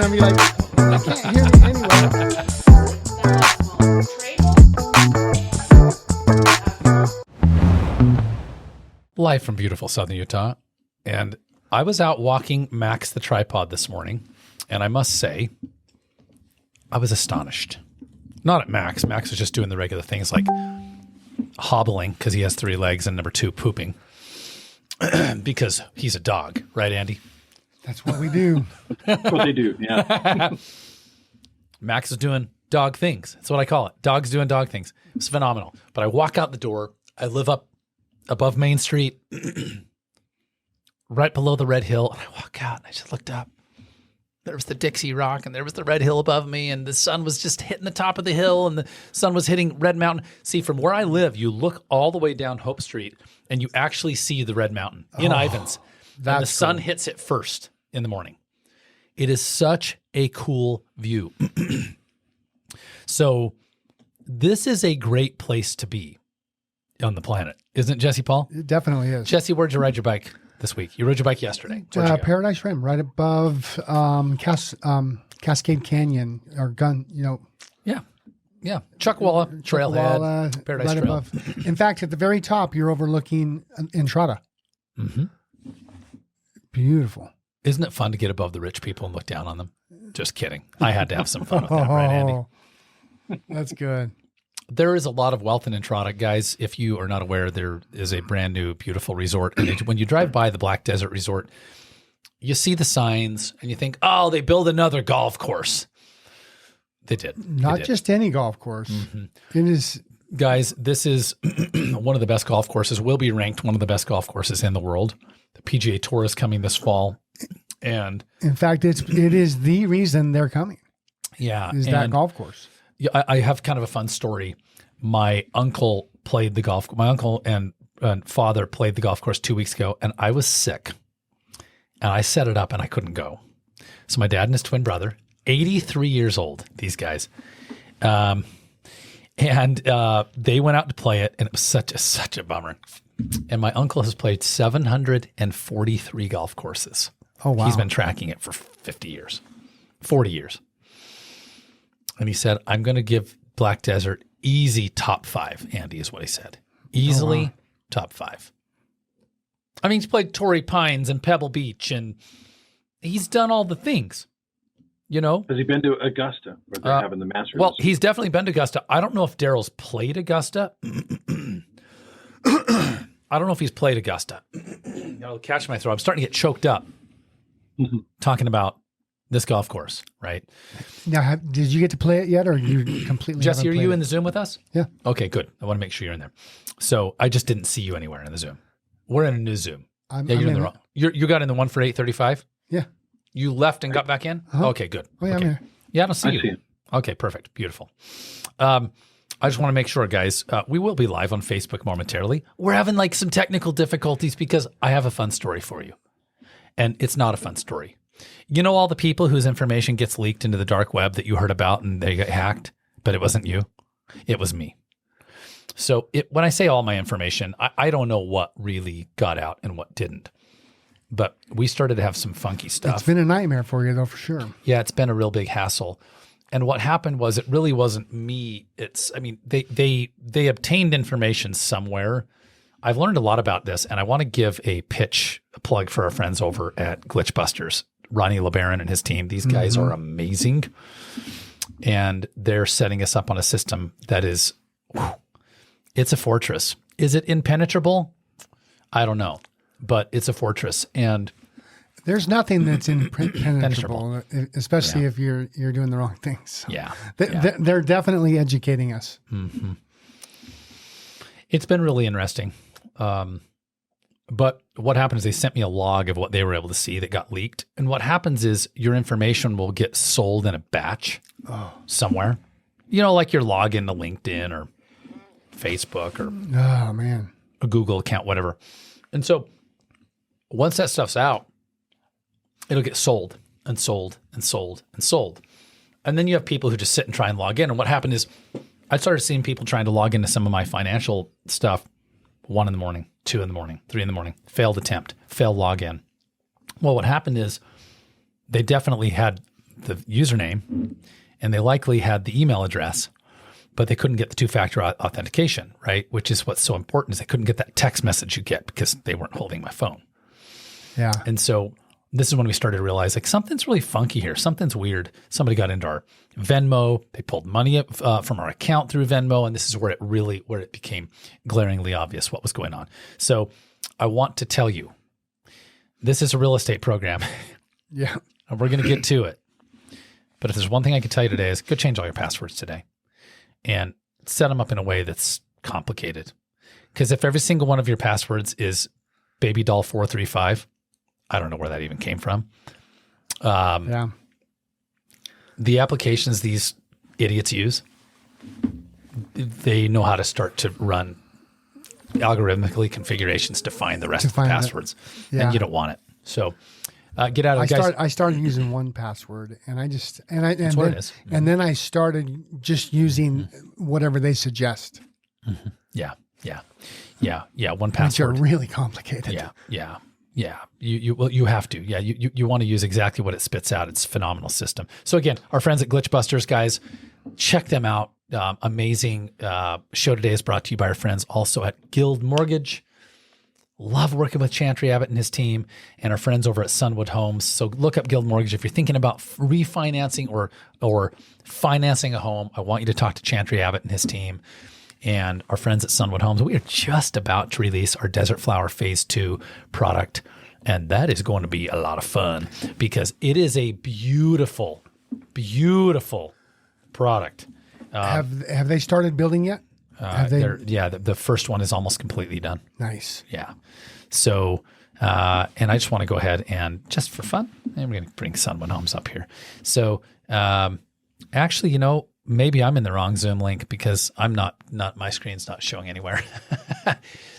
going to be like, I can't hear me anyway. Live from beautiful southern Utah. And I was out walking Max the tripod this morning, and I must say, I was astonished. Not at Max. Max was just doing the regular things like hobbling because he has 3 legs, and number 2, pooping because he's a dog. Right, Andy? That's what we do. That's what they do, yeah. Max is doing dog things. That's what I call it. Dogs doing dog things. It's phenomenal. But I walk out the door. I live up above Main Street, right below the Red Hill. And I walk out and I just looked up. There was the Dixie Rock and there was the Red Hill above me, and the sun was just hitting the top of the hill and the sun was hitting Red Mountain. See, from where I live, you look all the way down Hope Street and you actually see the Red Mountain in Ivins. And the sun hits it first in the morning. It is such a cool view. So this is a great place to be on the planet. Isn't it, Jesse Paul? It definitely is. Jesse, where'd you ride your bike this week? You rode your bike yesterday. Where'd you go? Paradise Rim, right above Cascade Canyon, or Yeah. Chuckwalla, Trailhead, Paradise right Trail. above. In fact, at the very top, you're overlooking Entrada. Mm-hmm. Beautiful. Isn't it fun to get above the rich people and look down on them? Just kidding. I had to have some fun with that, right, Andy? That's good. There is a lot of wealth in Entrada. Guys, if you are not aware, there is a brand new, beautiful resort. And when you drive by the Black Desert Resort, you see the signs and you think, oh, they build another golf course. They did. Not just any golf course. Mm-hmm. It is. Guys, this is one of the best golf courses, will be ranked one of the best golf courses in the world. The PGA Tour is coming this fall. And in fact, it is the reason they're coming. Yeah. Is that golf course. Yeah, I have kind of a fun story. My uncle played the golf. My uncle and father played the golf course 2 weeks ago, and I was sick. And I set it up, and I couldn't go. So my dad and his twin brother, 83 years old, these guys, and they went out to play it, and it was such a bummer. And my uncle has played 743 golf courses. Oh, wow. He's been tracking it for 40 years. And he said, I'm going to give Black Desert easy top 5, Andy, is what he said. Easily top 5. I mean, he's played Torrey Pines and Pebble Beach, and he's done all the things, you know? Has he been to Augusta, where they're having the Masters? Well, he's definitely been to Augusta. I don't know if Daryl's played Augusta. I don't know if he's played Augusta. I'll catch my throat. I'm starting to get choked up talking about this golf course, right? Now, did you get to play it yet, or you completely? Jesse, are you in it? the Zoom with us? Yeah. Okay, good. I want to make sure you're in there. So I just didn't see you anywhere in the Zoom. We're in a new Zoom. You're in the wrong. You got in the one for 8:35. Yeah. You left and got back in. Okay, good. Oh yeah, okay. I'm here. Yeah, I don't see I you. see it. Okay, perfect, beautiful. I just want to make sure, guys, we will be live on Facebook momentarily. We're having like some technical difficulties because I have a fun story for you, and it's not a fun story. You know all the people whose information gets leaked into the dark web that you heard about and they get hacked, but it wasn't you. It was me. So when I say all my information, I don't know what really got out and what didn't. But we started to have some funky stuff. It's been a nightmare for you, though, for sure. Yeah, it's been a real big hassle. And what happened was it really wasn't me. They obtained information somewhere. I've learned a lot about this, and I want to give a plug for our friends over at Glitchbusters. Ronnie LeBaron and his team. These guys are amazing. And they're setting us up on a system that is, it's a fortress. Is it impenetrable? I don't know, but it's a fortress. And there's nothing that's impenetrable, especially if you're doing the wrong things. Yeah. They're definitely educating us. Mm-hmm. It's been really interesting. But what happened is they sent me a log of what they were able to see that got leaked. And what happens is your information will get sold in a batch somewhere. You know, like your login to LinkedIn or Facebook or a Google account, whatever. And so once that stuff's out, it'll get sold and sold and sold and sold. And then you have people who just sit and try and log in. And what happened is I started seeing people trying to log into some of my financial stuff 1 in the morning, 2 in the morning, 3 in the morning, failed attempt, failed login. Well, what happened is they definitely had the username, and they likely had the email address, but they couldn't get the two-factor authentication, right? Which is what's so important is they couldn't get that text message you get because they weren't holding my phone. Yeah. And so this is when we started to realize like something's really funky here. Something's weird. Somebody got into our Venmo. They pulled money up, from our account through Venmo. And this is where it became glaringly obvious what was going on. So I want to tell you, this is a real estate program. Yeah. And we're going to get to it. But if there's one thing I can tell you today is go change all your passwords today and set them up in a way that's complicated. Because if every single one of your passwords is baby doll 435, I don't know where that even came from. Yeah. The applications these idiots use, they know how to start to run algorithmically configurations to find the rest of the passwords. And you don't want it. So get out of it, guys. I started using 1Password, and and then I started just using whatever they suggest. Mm-hmm. Yeah. 1Password. Which are really complicated. Yeah. You have to. Yeah, you want to use exactly what it spits out. It's a phenomenal system. So again, our friends at Glitchbusters, guys, check them out. Amazing show today is brought to you by our friends also at Guild Mortgage. Love working with Chantry Abbott and his team and our friends over at Sunwood Homes. So look up Guild Mortgage. If you're thinking about refinancing or financing a home, I want you to talk to Chantry Abbott and his team and our friends at Sunwood Homes. We are just about to release our Desert Flower Phase 2 product, and that is going to be a lot of fun because it is a beautiful, beautiful product. Have they started building yet? The first one is almost completely done. Nice. Yeah. So, and I just want to go ahead and just for fun, and we're going to bring Sunwood Homes up here. So, actually, maybe I'm in the wrong Zoom link because I'm not my screen's not showing anywhere.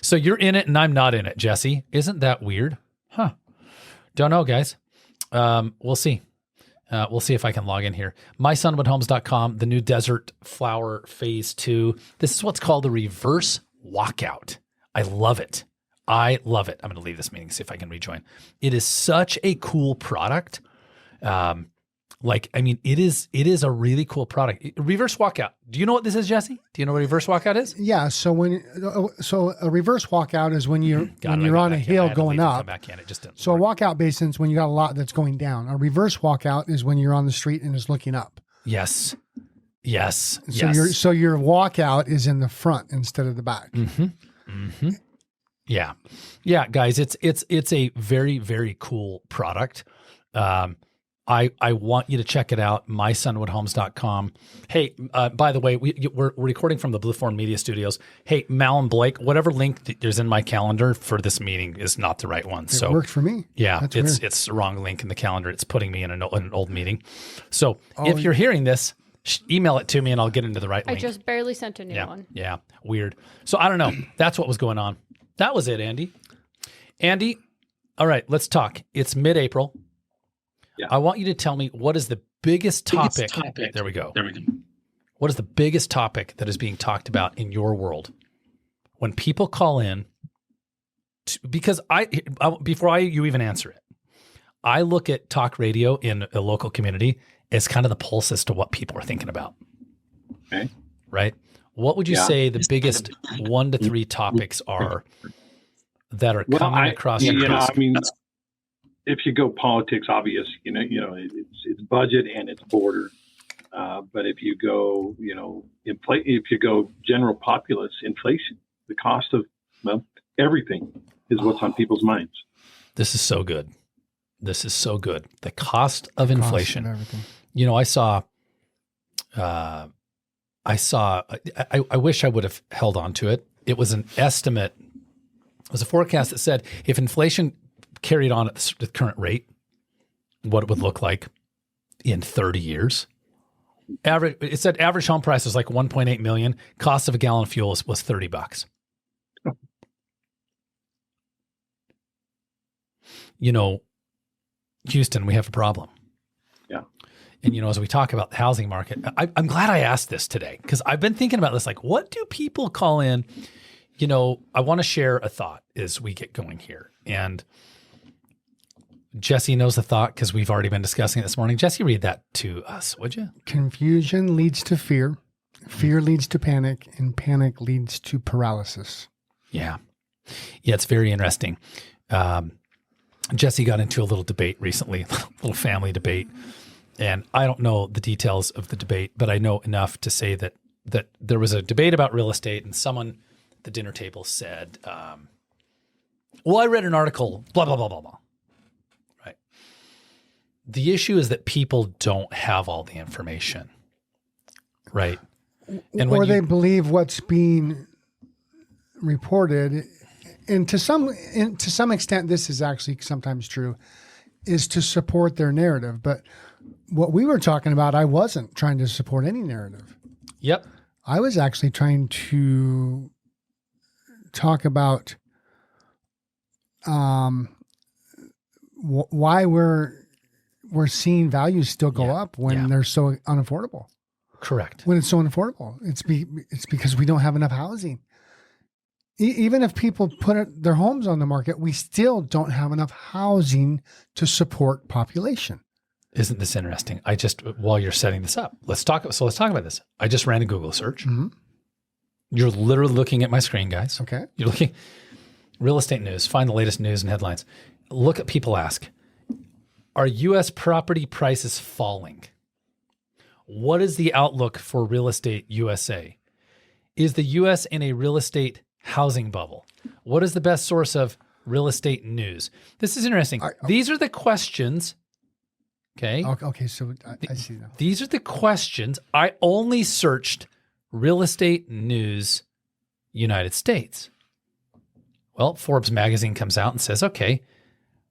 So you're in it and I'm not in it, Jesse. Isn't that weird? Huh. Don't know, guys. We'll see. We'll see if I can log in here. MySunwoodHomes.com, the new Desert Flower Phase 2. This is what's called a reverse walkout. I love it. I'm going to leave this meeting, see if I can rejoin. It is such a cool product. It is a really cool product. Reverse walkout. Do you know what this is, Jesse? Do you know what a reverse walkout is? Yeah. So a reverse walkout is when you're on a hill going up. A walkout basin is when you got a lot that's going down. A reverse walkout is when you're on the street and it's looking up. Yes. So your walkout is in the front instead of the back. Mm-hmm. Mm-hmm. Yeah, guys. It's a very, very cool product. I want you to check it out, mysunwoodhomes.com. Hey, by the way, we're recording from the Blueform Media Studios. Hey, Mal and Blake, whatever link there's in my calendar for this meeting is not the right one. It worked for me. Yeah, it's the wrong link in the calendar. It's putting me in an old meeting. So if you're hearing this, email it to me and I'll get into the right link. I just barely sent a new one. Yeah, weird. So I don't know. That's what was going on. That was it, Andy. Andy, all right, let's talk. It's mid-April. Yeah. I want you to tell me what is the biggest topic. There we go. What is the biggest topic that is being talked about in your world when people call in? Because you even answer it, I look at talk radio in a local community as kind of the pulse as to what people are thinking about. Okay. Right. What would you say the biggest 1 to 3 topics are that are coming across your desk? If you go politics, obvious, it's budget and it's border. But if you go, if you go general populace, inflation, the cost of everything is what's on people's minds. This is so good. The cost of inflation. Cost of everything. I wish I would have held on to it. It was an estimate. It was a forecast that said if inflation carried on at the current rate, what it would look like in 30 years. It said average home price was like 1.8 million. Cost of a gallon of fuel was $30. Houston, we have a problem. Yeah. And, as we talk about the housing market, I'm glad I asked this today because I've been thinking about this. Like, what do people call in? I want to share a thought as we get going here. And Jesse knows the thought because we've already been discussing it this morning. Jesse, read that to us, would you? Confusion leads to fear. Fear leads to panic, and panic leads to paralysis. Yeah. Yeah, it's very interesting. Jesse got into a little debate recently, a little family debate. And I don't know the details of the debate, but I know enough to say that there was a debate about real estate, and someone at the dinner table said, well, I read an article, blah, blah, blah, blah, blah. Right. The issue is that people don't have all the information. Right. And or they believe what's being reported. And to some extent, this is actually sometimes true, is to support their narrative. But what we were talking about, I wasn't trying to support any narrative. Yep. I was actually trying to talk about why we're seeing values still go up when they're so unaffordable. Correct. When it's so unaffordable, it's because we don't have enough housing. Even if people put their homes on the market, we still don't have enough housing to support population. Isn't this interesting? While you're setting this up, let's talk about this. I just ran a Google search. Mm-hmm. You're literally looking at my screen, guys. Okay. You're looking real estate news, find the latest news and headlines. Look at people ask, are U.S. property prices falling? What is the outlook for real estate USA? Is the U.S. in a real estate housing bubble? What is the best source of real estate news? This is interesting. These are the questions. Okay. Okay. So I see now. These are the questions. I only searched real estate news, United States. Well, Forbes magazine comes out and says, okay,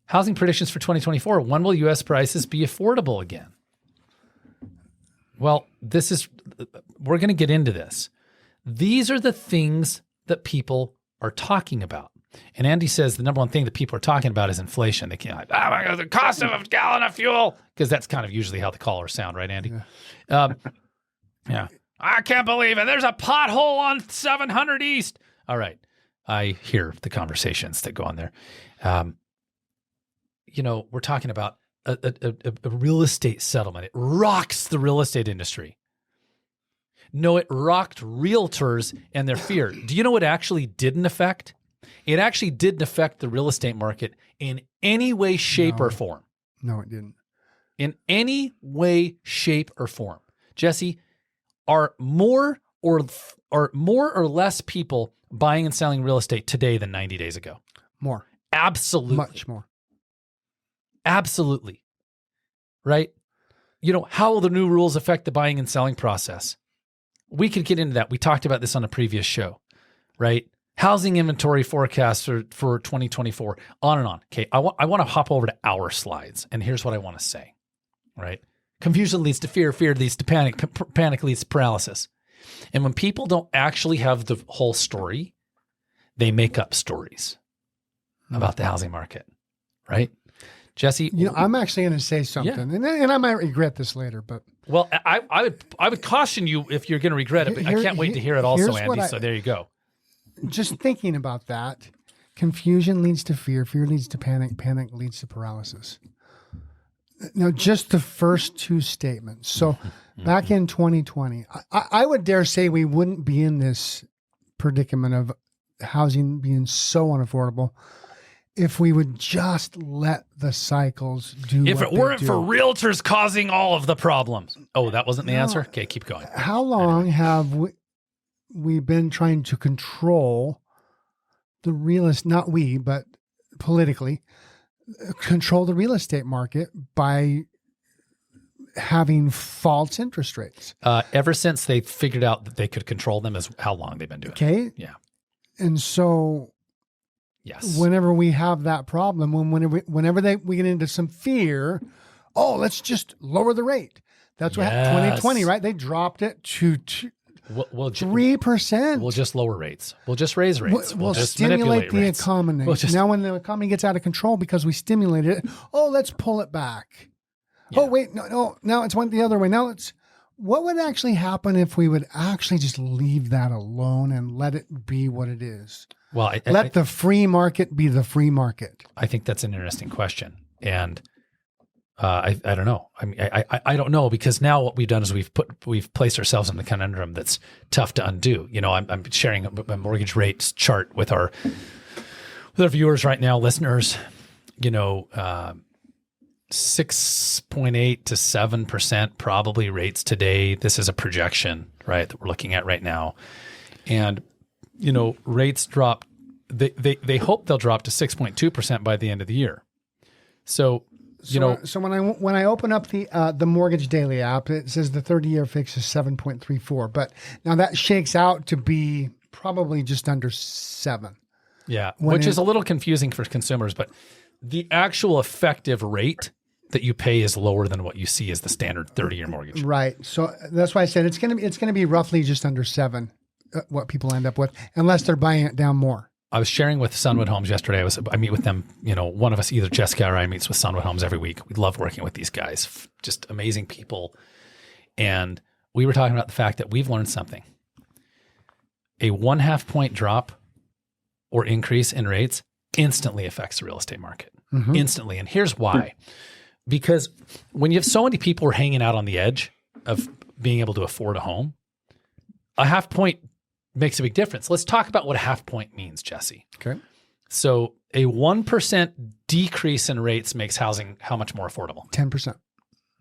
housing predictions for 2024. When will U.S. prices be affordable again? Well, we're going to get into this. These are the things that people are talking about. And Andy says the number one thing that people are talking about is inflation. They can't, the cost of a gallon of fuel, because that's kind of usually how the callers sound, right, Andy? Yeah. Yeah. I can't believe it. There's a pothole on 700 East. All right. I hear the conversations that go on there. We're talking about a real estate settlement. It rocks the real estate industry. No, it rocked realtors and their fear. Do you know what actually didn't affect? It actually didn't affect the real estate market in any way, shape, or form. No, it didn't. In any way, shape, or form. Jesse, are more or less people buying and selling real estate today than 90 days ago? More. Absolutely. Much more. Absolutely. Right? How will the new rules affect the buying and selling process? We could get into that. We talked about this on a previous show, right? Housing inventory forecasts for 2024, on and on. Okay, I want to hop over to our slides, and here's what I want to say, right? Confusion leads to fear, fear leads to panic, panic leads to paralysis. And when people don't actually have the whole story, they make up stories about the housing market, right? Jesse? I'm actually going to say something, and I might regret this later, but... Well, I would caution you if you're going to regret it, but I can't wait to hear it also, Andy, so there you go. Just thinking about that, confusion leads to fear, fear leads to panic, panic leads to paralysis. Now, just the first two statements. So back in 2020, I would dare say we wouldn't be in this predicament of housing being so unaffordable if we would just let the cycles do if it weren't for realtors causing all of the problems. Oh, that wasn't the answer? Okay, keep going. How long have we been trying to control the not we, but politically, control the real estate market by having false interest rates? Ever since they figured out that they could control them is how long they've been doing it. Okay. Yeah. And so... Yes. Whenever we have that problem, whenever we get into some fear, let's just lower the rate. That's what happened 2020, right? They dropped it to 3%. We'll just lower rates. We'll just raise rates. We'll just stimulate the rates. economy. Now when the economy gets out of control because we stimulated it, let's pull it back. Yeah. Oh, wait, no, now it's went the other way. Now what would actually happen if we would actually just leave that alone and let it be what it is? Well, let the free market be the free market. I think that's an interesting question. And I don't know. I mean, I don't know, because now what we've done is we've placed ourselves in the conundrum that's tough to undo. You know, I'm sharing a mortgage rates chart with our viewers right now, listeners. You know, 6.8 to 7% probably rates today. This is a projection, right, that we're looking at right now. And, you know, rates drop. They hope they'll drop to 6.2% by the end of the year. So when I open up the Mortgage Daily app, it says the 30-year fix is 7.34. But now that shakes out to be probably just under 7. Yeah, which is a little confusing for consumers. But the actual effective rate that you pay is lower than what you see as the standard 30-year mortgage. Right. So that's why I said it's going to be roughly just under 7, what people end up with, unless they're buying it down more. I was sharing with Sunwood Homes yesterday. I meet with them, you know, one of us, either Jessica or I, meets with Sunwood Homes every week. We love working with these guys, just amazing people. And we were talking about the fact that we've learned something. A 0.5 point drop or increase in rates instantly affects the real estate market. Mm-hmm. Instantly. And here's why. Because when you have so many people who are hanging out on the edge of being able to afford a home, a 0.5 point makes a big difference. Let's talk about what a 0.5 point means, Jesse. Okay. So a 1% decrease in rates makes housing how much more affordable? 10%.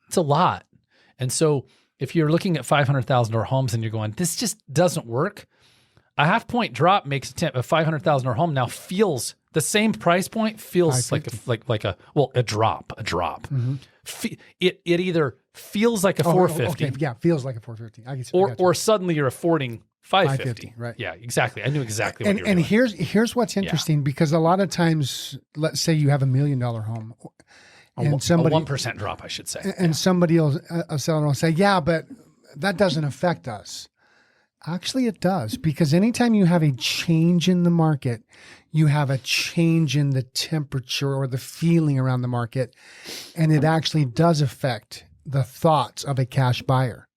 It's a lot. And so if you're looking at $500,000 homes and you're going, this just doesn't work, a 0.5 point drop makes a $500,000 home now feels the same price point feels like a drop. Mm-hmm. It either feels like a 450. Okay. Yeah, feels like a 450. Or suddenly you're affording 550. Right. Yeah, exactly. I knew exactly what you were doing. And here's what's interesting, because a lot of times, let's say you have $1 million home, and somebody, a 1% drop, I should say. And somebody else, a seller will say, yeah, but that doesn't affect us. Actually, it does, because anytime you have a change in the market, you have a change in the temperature or the feeling around the market, and it actually does affect the thoughts of a cash buyer.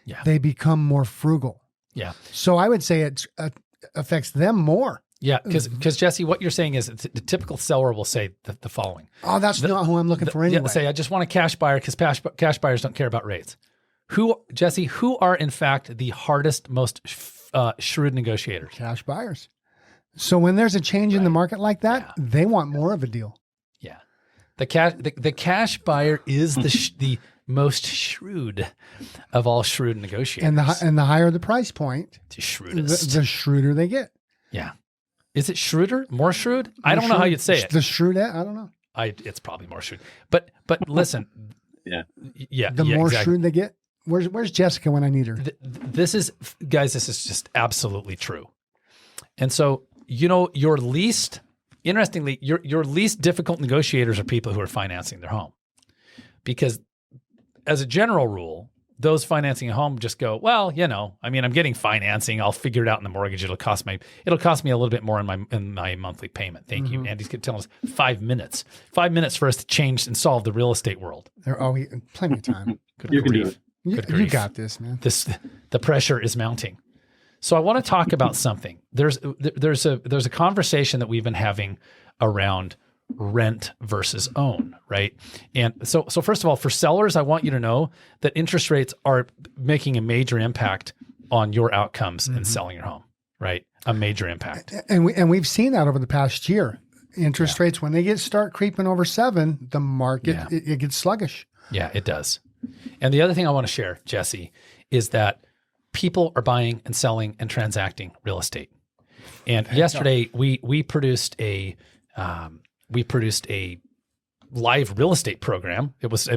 Yeah. They become more frugal. Yeah. So I would say it affects them more. Yeah, because Jesse, what you're saying is the typical seller will say the following. Oh, that's not who I'm looking for anyway. Yeah, say, I just want a cash buyer, because cash buyers don't care about rates. Jesse, who are in fact the hardest, most shrewd negotiators? Cash buyers. So when there's a change in the market like that, they want more of a deal. Yeah. The cash buyer is the most shrewd of all shrewd negotiators. And the higher the price point, the shrewdest. The shrewder they get. Yeah. Is it shrewder? More shrewd? I don't know how you'd say it. The shrewd, I don't know. It's probably more shrewd. But listen. Yeah. The more exactly. shrewd they get. Where's Jessica when I need her? This is just absolutely true. And so, you know, interestingly, your least difficult negotiators are people who are financing their home. Because as a general rule, those financing a home just go, well, you know, I mean, I'm getting financing. I'll figure it out in the mortgage. It'll cost me a little bit more in my monthly payment. Thank you. Andy's telling us 5 minutes. 5 minutes for us to change and solve the real estate world. Plenty of time. You can do it. You got this, man. The pressure is mounting. So I want to talk about something. There's a conversation that we've been having around rent versus own, right? And so first of all, for sellers, I want you to know that interest rates are making a major impact on your outcomes in selling your home, right? A major impact. And we've seen that over the past year. Interest rates, when they start creeping over 7, the market it gets sluggish. Yeah, it does. And the other thing I want to share, Jesse, is that people are buying and selling and transacting real estate. And yesterday we produced a live real estate program. It was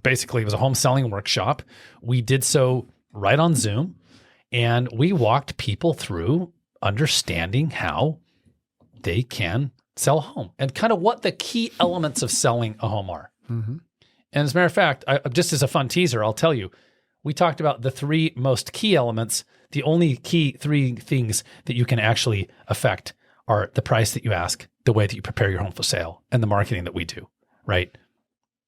basically a home selling workshop. We did so right on Zoom, and we walked people through understanding how they can sell a home and kind of what the key elements of selling a home are. Mm-hmm. And as a matter of fact, just as a fun teaser, I'll tell you, we talked about the 3 most key elements. The only key 3 things that you can actually affect are the price that you ask, the way that you prepare your home for sale, and the marketing that we do, right?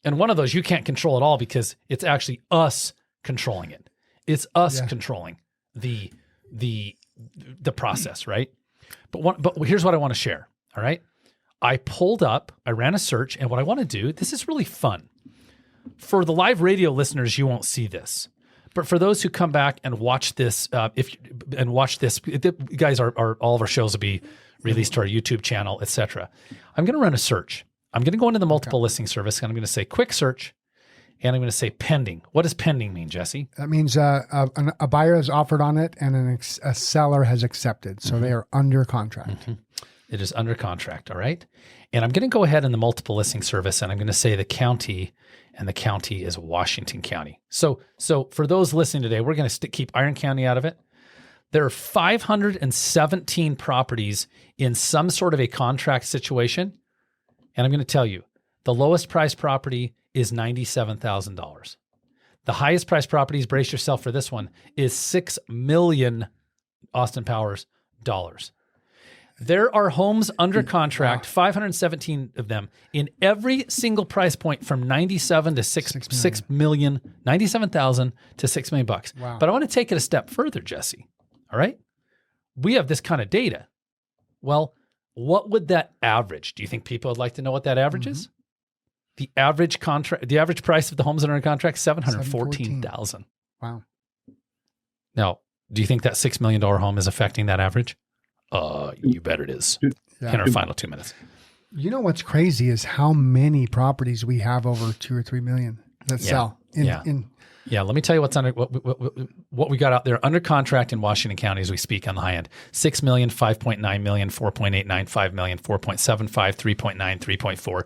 And one of those you can't control at all, because it's actually us controlling it. It's us controlling the process, right? But here's what I want to share, all right? I ran a search, and what I want to do, this is really fun. For the live radio listeners, you won't see this. But for those who come back and watch this, guys, all of our shows will be released to our YouTube channel, etc. I'm going to run a search. I'm going to go into the multiple listing service, and I'm going to say quick search, and I'm going to say pending. What does pending mean, Jesse? That means a buyer has offered on it and a seller has accepted. So they are under contract. It is under contract, all right? And I'm going to go ahead in the multiple listing service, and I'm going to say the county, and the county is Washington County. So for those listening today, we're going to keep Iron County out of it. There are 517 properties in some sort of a contract situation. And I'm going to tell you, the lowest priced property is $97,000. The highest priced properties, brace yourself for this one, is $6 million Austin Powers dollars. There are homes under contract, 517 of them, in every single price point from 97 to 6 million, 97,000 to $6 million bucks. Wow. But I want to take it a step further, Jesse. All right? We have this kind of data. Well, what would that average? Do you think people would like to know what that average is? The average price of the homes under contract, $714,000. Wow. Now, do you think that $6 million home is affecting that average? You bet it is. Yeah. In our final 2 minutes. You know what's crazy is how many properties we have over 2 or 3 million that sell. Yeah, let me tell you what's under what we got out there under contract in Washington County as we speak on the high end. 6 million, 5.9 million, 4.89, 5 million, 4.75, 3.9, 3.4.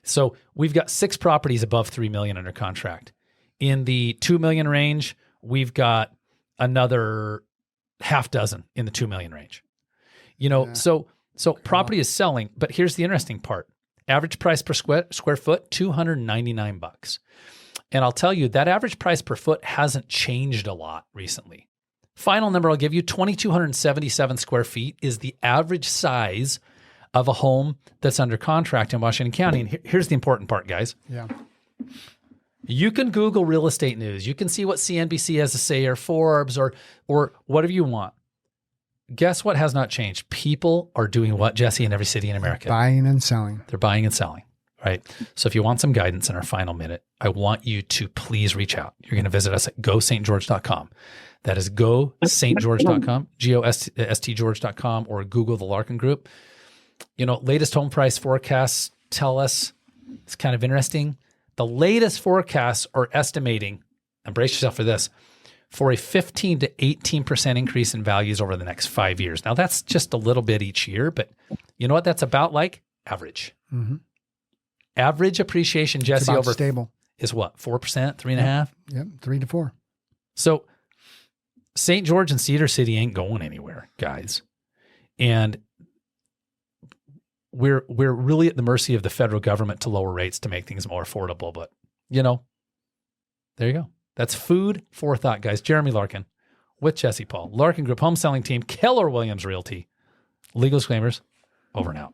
So we've got 6 properties above 3 million under contract. In the 2 million range, we've got another half dozen in the 2 million range. So property is selling, but here's the interesting part. Average price per square foot, $299. And I'll tell you, that average price per foot hasn't changed a lot recently. Final number I'll give you, 2,277 square feet is the average size of a home that's under contract in Washington County. And here's the important part, guys. Yeah. You can Google real estate news. You can see what CNBC has to say or Forbes or whatever you want. Guess what has not changed? People are doing what, Jesse, in every city in America? Buying and selling. They're buying and selling, right? So if you want some guidance in our final minute, I want you to please reach out. You're going to visit us at gostgeorge.com. That is gostgeorge.com, GOSTGeorge.com, or Google the Larkin Group. Latest home price forecasts tell us, it's kind of interesting. The latest forecasts are estimating, and brace yourself for this, for a 15 to 18% increase in values over the next 5 years. Now, that's just a little bit each year, but you know what that's about like? Average. Mm-hmm. Average appreciation, Jesse, over stable is what? 4%, 3.5%? Yep, 3 to 4. So St. George and Cedar City ain't going anywhere, guys. And we're really at the mercy of the federal government to lower rates to make things more affordable. But, there you go. That's food for thought, guys. Jeremy Larkin with Jesse Paul, Larkin Group Home Selling Team, Keller Williams Realty. Legal disclaimers, over and out.